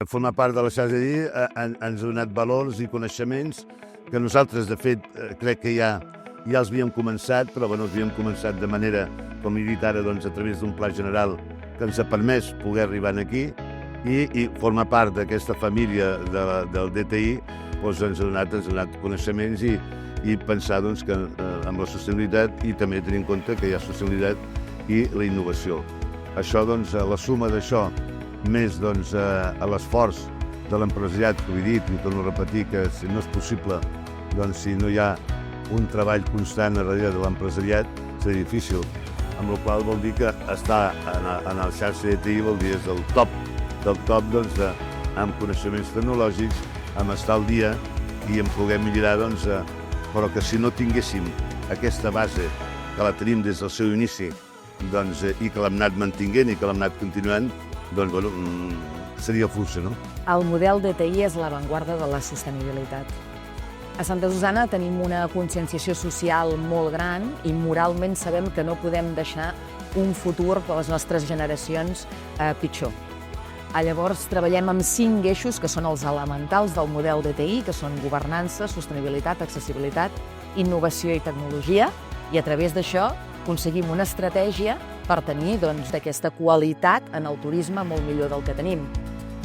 Formar part de la xarxa ens ha donat valors i coneixements que nosaltres, de fet, crec que ja els havíem començat, però els havíem començat de manera, com he dit ara, a través d'un pla general que ens ha permès poder arribar aquí i formar part d'aquesta família del DTI ens ha donat coneixements i pensar que amb la sostenibilitat i també tenir en compte que hi ha sostenibilitat i la innovació. Això, la suma d'això, més a l'esforç de l'empresariat, que ho he dit i torno a repetir que no és possible si no hi ha un treball constant darrere de l'empresariat, serà difícil. Amb la qual vol dir que estar en la xarxa DTI vol dir és del top amb coneixements tecnològics, amb estar al dia i en poder millorar, però que si no tinguéssim aquesta base que la tenim des del seu inici i que l'hem anat mantinguent i que l'hem anat continuant, seria fluixa, no? El model DTI és l'avantguarda de la sostenibilitat. A Santa Susanna tenim una conscienciació social molt gran i moralment sabem que no podem deixar un futur per a les nostres generacions pitjor. Llavors treballem amb 5 eixos que són els elementals del model DTI, que són governança, sostenibilitat, accessibilitat, innovació i tecnologia, i a través d'això aconseguim una estratègia per tenir aquesta qualitat en el turisme molt millor del que tenim.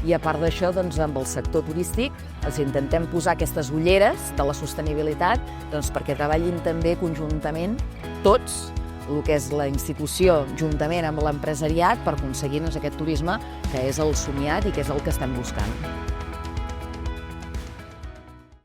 I a part d'això, amb el sector turístic els intentem posar aquestes ulleres de la sostenibilitat perquè treballin també conjuntament tots, el que és la institució, juntament amb l'empresariat, per aconseguir aquest turisme que és el somiat i que és el que estem buscant.